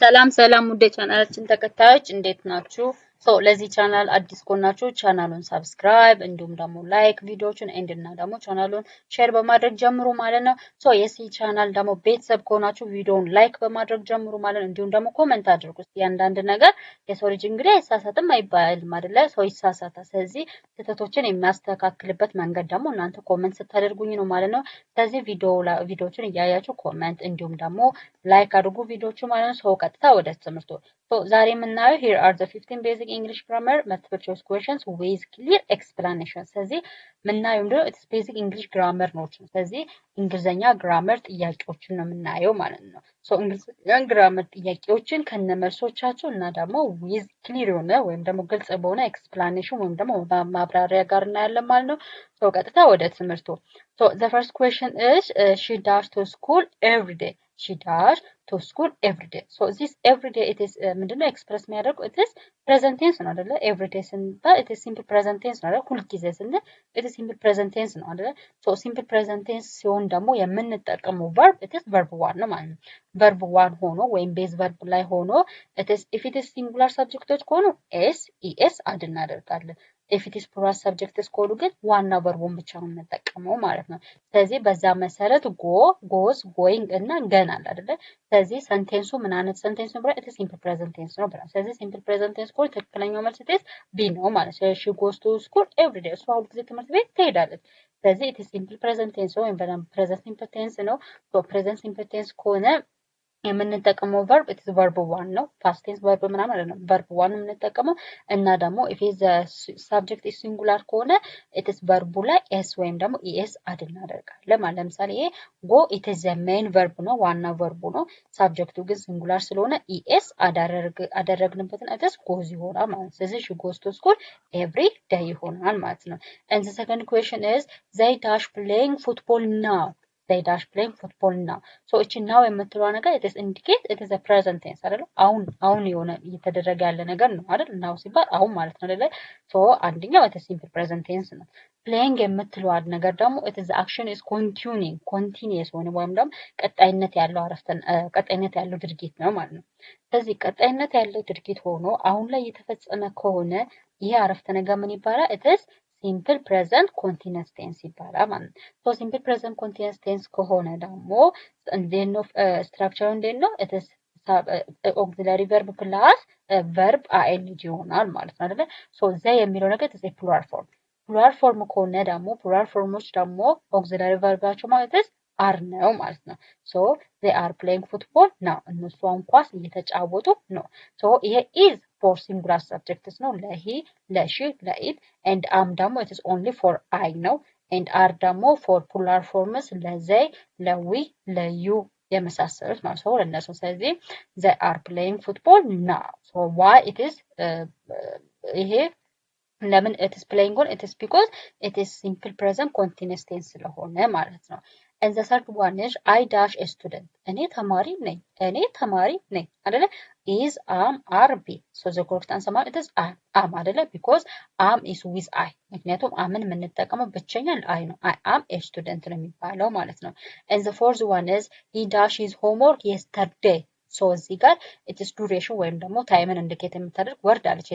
ሰላም ውድ ቻናላችን ተከታዮች እንዴት ናችሁ? ለዚህ ቻናል አዲስ ከሆናችሁ ቻናሉን ሰብስክራይብ እንዲሁም ደግሞ ላይክ ቪዲዮዎችን እንድና ደግሞ ቻናሉን ሼር በማድረግ ጀምሩ ማለት ነው። የዚህ ቻናል ደግሞ ቤተሰብ ከሆናችሁ ቪዲዮውን ላይክ በማድረግ ጀምሩ ማለት ነው። እንዲሁም ደግሞ ኮሜንት አድርጉ። ያንዳንድ ነገር የሰው ልጅ እንግዲህ አይሳሳትም አይባልም አይደለ? ሰው ይሳሳታል። ስለዚህ ስህተቶችን የሚያስተካክልበት መንገድ ደግሞ እናንተ ኮሜንት ስታደርጉኝ ነው ማለት ነው። ስለዚህ ቪዲዮዎችን እያያችሁ ኮሜንት እንዲሁም ደግሞ ላይክ አድርጉ ቪዲዮዎቹ ማለት ነው። ቀጥታ ወደ ትምህርቱ ዛሬ የምናየው here are the 15 basic English grammar multiple choice questions with clear explanation። ስለዚህ የምናየው ምንድነው it's basic English grammar ነው። ስለዚህ እንግሊዘኛ ግራመር ጥያቄዎችን ነው የምናየው ማለት ነው። እንግሊዘኛ ግራመር ጥያቄዎችን ከነመልሶቻቸው እና ደግሞ with clear የሆነ ወይም ደግሞ ግልጽ በሆነ explanation ወይም ደግሞ ማብራሪያ ጋር እናያለን ማለት ነው። ቀጥታ ወደ ትምህርቱ the first question is she does to school every day. She does to school every day. This every day it is ምንድነው ኤክስፕረስ የሚያደርገው it is present tense ነው አይደለ? every day ስንባል it is simple present tense ነው አይደለ? ሁል ጊዜ ስንል it is simple present tense ነው አይደለ? simple present tense ሲሆን ደግሞ የምንጠቀመው verb it is verb 1 ነው ማለት ነው። verb 1 ሆኖ ወይም ቤዝ verb ላይ ሆኖ it is if it is singular subjecቶች ከሆኑ es አድ እናደርጋለን። if it is plural subjects ከሆኑ ግን ዋና verbuን ብቻ ነው የምንጠቀመው ማለት ነው። ስለዚህ በዛ መሰረት go, goes, going እና ገና አለ አይደለ? ስለዚህ ሰንቴንሱ ምን አይነት ሰንቴንስ ነው ብለን it is simple present tense ነው ብለን ስለዚህ simple present tense ከሆነ ትክክለኛው መልስ it is B ነው ማለት ነው። she goes to school every day እሷ ሁል ጊዜ ትምህርት ቤት ትሄዳለች። ስለዚህ it is simple present tense ወይም present simple tense ነው። present simple tense ከሆነ የምንጠቀመው verb it is verb 1 ነው። past tense verb ምናምን አይደለም verb 1 የምንጠቀመው እና ደግሞ if is the subject is singular ከሆነ it is verb ላይ s ወይም ደግሞ es አድ እናደርጋለን ማለት ለምሳሌ ይሄ go it is the main verb ነው ዋና verb ነው። subjecቱ ግን singular ስለሆነ es አደረግንበትን it is goes ይሆናል ማለት ስለዚህ she goes to school every day ይሆናል ማለት ነው። and the second question is they dash playing football now. they dash playing football now. እቺ now የምትለዋ ነገር it is indicate it is a present tense አይደል? አሁን የሆነ እየተደረገ ያለ ነገር ነው አይደል? now ሲባል አሁን ማለት ነው አይደል? አንደኛው it is simple present tense ነው። playing የምትለዋ ነገር ደግሞ it is the action is continuing continuous ሆነ ወይም ደግሞ ቀጣይነት ያለው ድርጊት ነው ማለት ነው። ስለዚህ ቀጣይነት ያለው ድርጊት ሆኖ አሁን ላይ የተፈጸመ ከሆነ ይሄ አረፍተ ነገር ምን ይባላል? it is simple present continuous tense ይባላል ማለት ነው። simple present continuous tense ከሆነ ደግሞ እንዴት ነው ስትራክቸሩ እንዴት ነው? it is auxiliary verb plus verb ing ይሆናል ማለት ነው አይደል? they የሚለው ነገር it is a plural form plural form ከሆነ ደግሞ plural formoች ደግሞ auxiliary verbባቸው ማለት are ነው ማለት ነው። they are playing football now እነሱ አሁን ኳስ እየተጫወቱ ነው። ይሄ is for singular subjects ነው ለሂ ለሺ ለኢት and am ደግሞ it is only for I ነው and are ደግሞ for plural forms ለዘይ ለዊ ለዩ የመሳሰሉት ማለት ነው ለነሱ ስለዚህ they are playing football now. why it is ይሄ ለምን it is playing on it is because it is simple present continuous tense ስለሆነ ማለት ነው። and the third one is I dash a student እኔ ተማሪ ነኝ አይደለ? is am are be the correct answer it is am አይደለ? because am is with I ምክንያቱም አምን የምንጠቀመው ብቸኛ I ነው። I am a student ነው የሚባለው ማለት ነው። and the fourth one is he dash his homework yesterday እዚህ ጋር it is duration ወይም ደግሞ ታይምን ኢንዲኬት የምታደርግ ወርድ አለች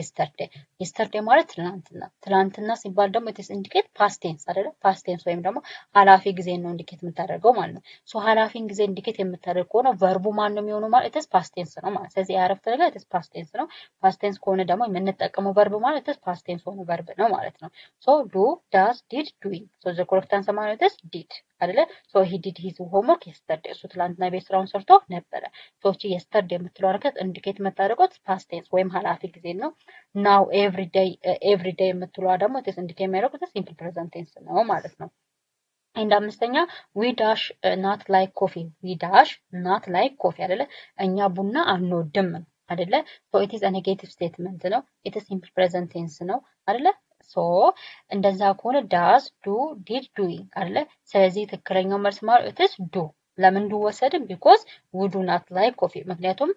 yesterday ማለት ትላንትና ሲባል ደግሞ it is indicate past tense አይደለ? past tense ወይም ደግሞ ኃላፊ ጊዜ ነው ኢንዲኬት የምታደርገው ማለት ነው። ኃላፊን ጊዜ ኢንዲኬት የምታደርግ ከሆነ verbu ማን ነው የሚሆነው ማለት it is past tense ነው ማለት ስለዚህ ያረፍተ ነገር it is past tense ነው። past tense ከሆነ ደግሞ የምንጠቀመው verb ማለት it is past tense ሆነ verb ነው ማለት ነው። do does did doing the correct answer ማለት is did አይደለ? he did his homework yesterday እሱ ትላንትና ቤት ስራውን ሰርቶ ነበረ። yesterday የምትለው ነገር ኢንዲኬት የምታደርገው past tense ወይም ኃላፊ ጊዜ ነው። now every day የምትለው ደግሞ it is indicate የሚያደርገው simple present tense ነው ማለት ነው። and አምስተኛ we dash not like coffee we dash not like coffee አይደለ? እኛ ቡና አንወድም አይደለ? it is a negative statement ነው። it is simple present tense ነው አይደለ? እንደዛ ከሆነ does do did doing አይደለ? ስለዚህ ትክክለኛው መልስ ማለት it is do ለምን do ወሰድን? because we do not like coffee ምክንያቱም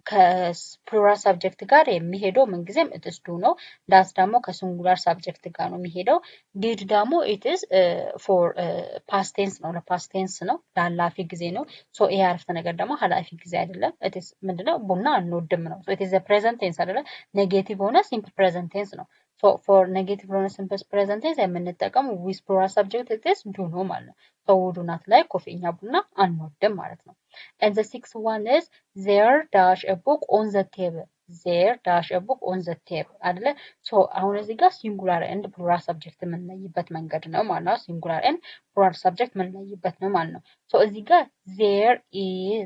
ከፕሉራል ሳብጀክት ጋር የሚሄደው ምንጊዜም it is do ነው። ዳስ ደግሞ ከሲንጉላር ሳብጀክት ጋር ነው የሚሄደው። ዲድ ደግሞ it is for past tense ነው፣ ለፓስት ቴንስ ነው፣ ለኃላፊ ጊዜ ነው። ሶ ይሄ አረፍተ ነገር ደግሞ ኃላፊ ጊዜ አይደለም። it is ምንድነው? ቡና አንወድም ነው። ሶ it is a present tense አይደለ? ኔጌቲቭ ሆነ ሲምፕል ፕሬዘንት ቴንስ ነው። ሶ ፎር ኔጌቲቭ ሆነ ሲምፕል ፕሬዘንት ቴንስ የምንጠቀመው ዊዝ ፕሉራል ሳብጀክት it is do ነው ማለት ነው። ሶ we do not like ኮፊ፣ እኛ ቡና አንወድም ማለት ነው። and the sixth one is there dash a book on the table there dash a book on the table አይደለ? ሶ አሁን እዚህ ጋር ሲንጉላር ኤንድ ፕሉራል ሰብጀክት የምንለይበት መንገድ ነው ማለት ነው። ሲንጉላር ኤንድ ፕሉራል ሰብጀክት የምንለይበት ነው ማለት ነው። ሶ እዚህ ጋር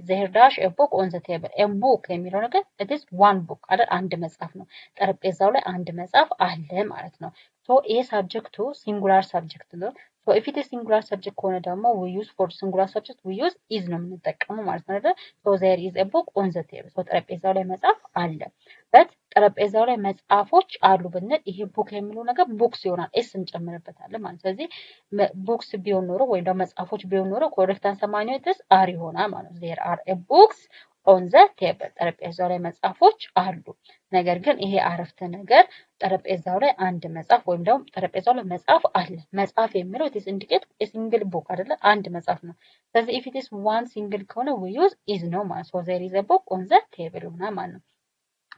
there dash a book on the table a book የሚለው ነገር it is one book አይደል? አንድ መጽሐፍ ነው። ጠረጴዛው ላይ አንድ መጽሐፍ አለ ማለት ነው። ሶ ይሄ ሳብጀክቱ ሲንጉላር ሳብጀክት ነው። ሶ if it is singular subject ከሆነ ደግሞ we use for singular subject we use is ነው የምንጠቀመው ማለት ነው አይደል? so there is a book on the table so ጠረጴዛው ላይ መጽሐፍ አለ። በት ጠረጴዛው ላይ መጽሐፎች አሉ ብንል ይሄ ቡክ የሚለው ነገር ቡክስ ይሆናል፣ ኤስ እንጨምርበታለን ማለት። ስለዚህ ቡክስ ቢሆን ኖሮ ወይም ደግሞ መጽሐፎች ቢሆን ኖሮ ኮሬክት አንሰር ማግኘትስ አር ይሆናል ማለት ነው። there are a books on the table ጠረጴዛው ላይ መጽሐፎች አሉ። ነገር ግን ይሄ አረፍተ ነገር ጠረጴዛው ላይ አንድ መጽሐፍ ወይም ደግሞ ጠረጴዛው ላይ መጽሐፍ አለ። መጽሐፍ የሚለው it is indicate a single book አይደለ? አንድ መጽሐፍ ነው። ስለዚህ if it is one single ከሆነ we use is ነው ማለት ነው። so there is a book on the table ይሆናል ማለት ነው።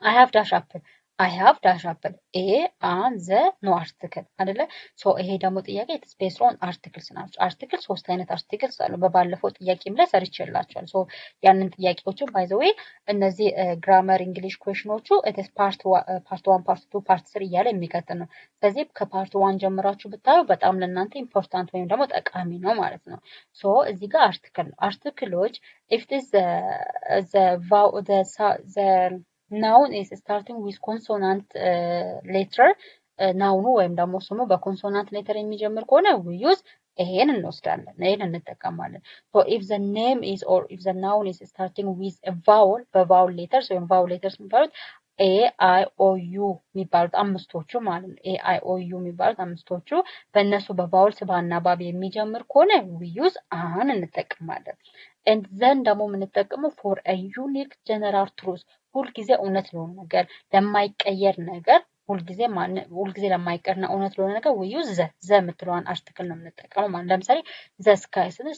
I have dash apple I have dash apple ኤ አን ዘ ነው አርቲክል አይደለ? ሶ ይሄ ደግሞ ጥያቄ it is based on articles ናቸው። አርቲክል ሶስት አይነት አርቲክልስ አሉ። በባለፈው ጥያቄም ላይ ሰርቼላችኋለሁ። ሶ ያንን ጥያቄዎችን ባይ ዘ ዌይ እነዚህ ግራመር እንግሊሽ ኩዌሽኖቹ it is part 1 part 2 part 3 እያለ የሚቀጥል ነው። ስለዚህ ከፓርት 1 ጀምራችሁ ብታዩ በጣም ለእናንተ ኢምፖርታንት ወይም ደግሞ ጠቃሚ ነው ማለት ነው። ሶ እዚህ ጋር አርቲክል ነው። አርቲክሎች if it is the noun is starting with consonant letter ናውኑ ወይም ደግሞ ስሙ በኮንሶናንት ሌተር የሚጀምር ከሆነ we use ይሄን እንወስዳለን፣ ይሄን እንጠቀማለን። so if the name is or if the noun is starting with a vowel በቫውል ሌተርስ ወይም ቫውል ሌተርስ የሚባሉት ኤ አይ ኦ ዩ የሚባሉት አምስቶቹ ማለት ነው። ኤ አይ ኦ ዩ የሚባሉት አምስቶቹ በእነሱ በቫውልስ በአናባቢ የሚጀምር ከሆነ we use አን እንጠቀማለን። and then ደግሞ የምንጠቀመው for a unique general truth ሁልጊዜ እውነት ለሆነ ነገር ለማይቀየር ነገር ሁልጊዜ ለማይቀርና እውነት ለሆነ ነገር we use ዘ የምትለዋን አርቲክል ነው የምንጠቀመው ማለት። ለምሳሌ ዘ ስካይ ስንል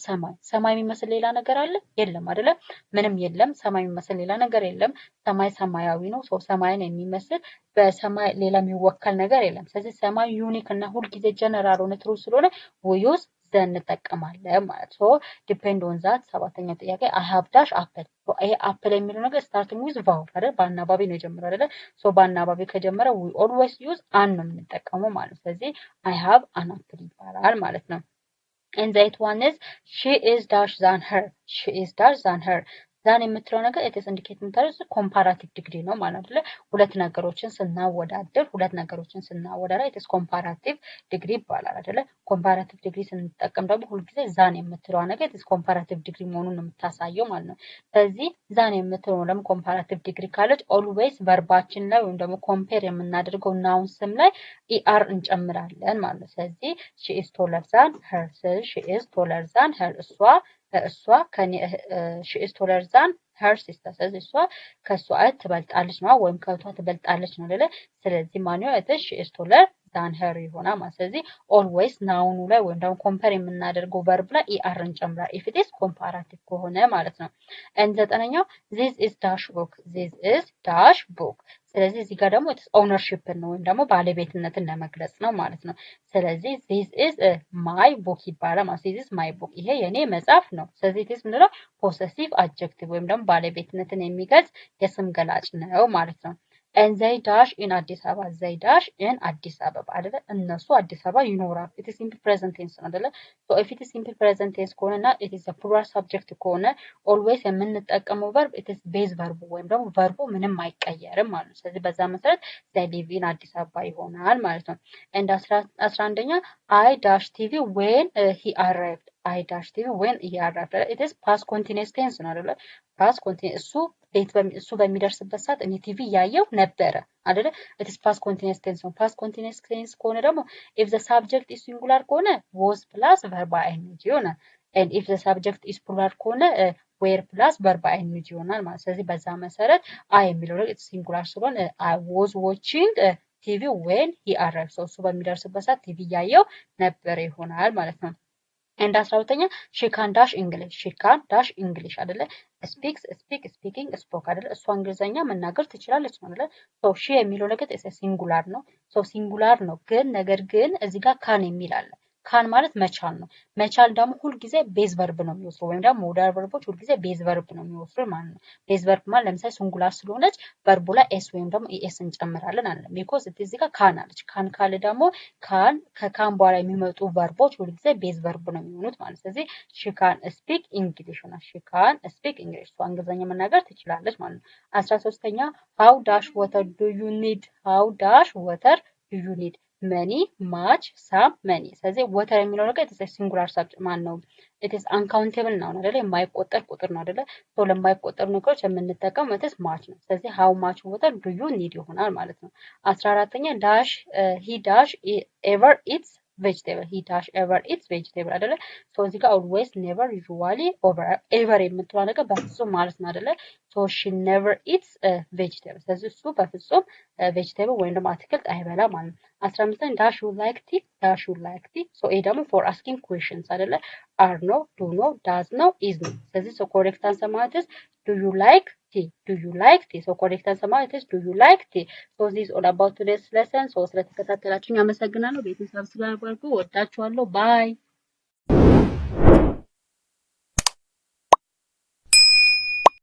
ሰማይ የሚመስል ሌላ ነገር አለ የለም አይደለ? ምንም የለም። ሰማይ የሚመስል ሌላ ነገር የለም። ሰማይ ሰማያዊ ነው። ሰው ሰማይን የሚመስል በሰማይ ሌላ የሚወከል ነገር የለም። ስለዚህ ሰማይ ዩኒክ እና ሁልጊዜ ጀነራል ሆነ ትሩ ስለሆነ we use ዘ እንጠቀማለን ማለት ነው። ዲፔንድ ኦን ዛት ሰባተኛው ጥያቄ I have dash apple ይሄ አፕል የሚለው ነገር ስታርቲንግ ዊዝ ቫውል አይደል? በአናባቢ ነው የጀመረው አይደል? ሶ በአናባቢ ከጀመረ we always use አን ነው የምንጠቀመው ማለት ነው። ስለዚህ I have an apple ይባላል ማለት ነው። and that one is she is dash than her she is dash than her ዛን የምትለው ነገር it is indicate የምታደርገው ኮምፓራቲቭ ዲግሪ ነው ማለት አይደለ? ሁለት ነገሮችን ስናወዳደር it is ኮምፓራቲቭ ዲግሪ ይባላል አይደለ? ኮምፓራቲቭ ዲግሪ ስንጠቀም ደግሞ ሁልጊዜ ዛን የምትለው ነገር it is ኮምፓራቲቭ ዲግሪ መሆኑን ነው የምታሳየው ማለት ነው። ስለዚህ ዛን የምትለው ደግሞ ኮምፓራቲቭ ዲግሪ ካለች ኦልዌይስ ቨርባችን ላይ ወይም ደግሞ ኮምፔር የምናደርገው ናውን ስም ላይ ኢአር እንጨምራለን ማለት ነው። ስለዚህ she is taller than her she is taller than her እሷ ከኔ she is taller than her sister ስለዚህ እሷ ከሷ ትበልጣለች ነው ወይም ከቷ ትበልጣለች ነው አይደለ? ስለዚህ ማንኛው she is taller than her ይሆናል ማለት። ስለዚህ always ናውኑ ላይ ወይም ደግሞ ኮምፔር የምናደርገው ቨርብ ላይ ኢአር እንጨምራለን if it is comparative ከሆነ ማለት ነው። and ዘጠነኛው this is dash book this is dash book ስለዚህ እዚህ ጋር ደግሞ ኦውነርሺፕ ነው ወይም ደግሞ ባለቤትነትን ለመግለጽ ነው ማለት ነው። ስለዚህ this is my book ይባላል ማለት this is my book ይሄ የኔ መጽሐፍ ነው። ስለዚህ this ምንድነው ፖሰሲቭ አድጀክቲቭ ወይም ደግሞ ባለቤትነትን የሚገልጽ የስም ገላጭ ነው ማለት ነው። and they dash in አዲስ አበባ they dash in አዲስ አበባ አይደለ? እነሱ አዲስ አበባ ይኖራሉ። it is simple present tense ነው አይደለ? so if it is simple present tense ከሆነና it is a plural subject ከሆነ always የምንጠቀመው verb it is base verb ወይም ደግሞ verbu ምንም አይቀየርም ማለት ነው። ስለዚህ በዛ መሰረት they live in አዲስ አበባ ይሆናል ማለት ነው። and 11ኛ I dash TV when he arrived I dash TV when he arrived it is past continuous tense ነው አይደለ? past continuous እሱ በሚደርስበት ሰዓት እኔ ቲቪ ያየው ነበረ አይደለ? it is past continuous tense ነው። past continuous tense ከሆነ ደግሞ if the subject is singular ከሆነ was plus verb ing ይሆናል and if the subject is plural ከሆነ ዌር ፕላስ ቨርብ አይንጂ ይሆናል ማለት። ስለዚህ በዛ መሰረት አይ የሚለው ነገር ሲንጉላር ስለሆነ አይ ዋዝ ዋቺንግ ቲቪ ዌን ሂ አራይቭ እሱ በሚደርስበት ሰዓት ቲቪ እያየው ነበር ይሆናል ማለት ነው። ኤንድ 12ኛ ሺ ካን ዳሽ እንግሊሽ ሺ ካን ዳሽ እንግሊሽ አይደለ ስፒክስ ስፒክ ስፒኪንግ ስፖክ አይደለ እሷ እንግሊዘኛ መናገር ትችላለች ነው አይደለ ሶ ሺ የሚለው ነገር ሲንጉላር ነው ሶ ሲንጉላር ነው ግን ነገር ግን እዚህ ጋር ካን የሚል አለ ካን ማለት መቻል ነው መቻል ደግሞ ሁልጊዜ ቤዝ ቨርብ ነው የሚወስዱ ወይም ደግሞ ሞዳል ቨርቦች ሁልጊዜ ቤዝ ቨርብ ነው የሚወስዱ ማለት ነው ቤዝ ቨርብ ማለት ለምሳሌ ሲንጉላር ስለሆነች ቨርቡ ላይ ኤስ ወይም ደግሞ ኢኤስ እንጨምራለን አለ ቢኮዝ እዚህ ጋር ካን አለች ካን ካለ ደግሞ ካን ከካን በኋላ የሚመጡ ቨርቦች ሁልጊዜ ቤዝ ቨርብ ነው የሚሆኑት ማለት ስለዚህ ሺ ካን ስፒክ እንግሊሽ ሆና ሺ ካን ስፒክ እንግሊሽ እሷ እንግሊዝኛ መናገር ትችላለች ማለት ነው 13ኛ ሃው ዳሽ ወተር ዱ ዩ ኒድ ሃው ዳሽ ወተር ዱ ዩ ኒድ መኒ ማች ሳም መኒ ስለዚህ ወተር የሚለው ነገር ሲንጉላር ሳብጀክት ማን ነው ኢትስ አንካውንቴብል ነው አይደለ የማይቆጠር ቁጥር ነው አይደለ ሶ ለማይቆጠሩ ነገሮች የምንጠቀመው ኢትስ ማች ነው ስለዚህ ሃው ማች ወተር ዱ ዩ ኒድ ይሆናል ማለት ነው 14ኛ ዳሽ ሂ ዳሽ ኤቨር ኢትስ vegetable he dash ever eats vegetable አይደለ ሶ እዚህ ጋር always never usually over ever የምትለው ነገር በፍጹም ማለት ነው አይደለ ሶ she never eats vegetable ስለዚህ እሱ በፍጹም vegetable ወይም ደግሞ አትክልት አይበላም ማለት ነው 15 dash you like tea dash you like tea ሶ ይሄ ደግሞ for asking questions አይደለ are no do no does no is no ስለዚህ ሶ correct answer ማለት do you like tea do you like tea so correct answer ማለት do you like tea so this is all about today's lesson so ስለተከታተላችሁኝ አመሰግናለሁ ቤተሰብ ስለነበርኩ ወዳችኋለሁ ባይ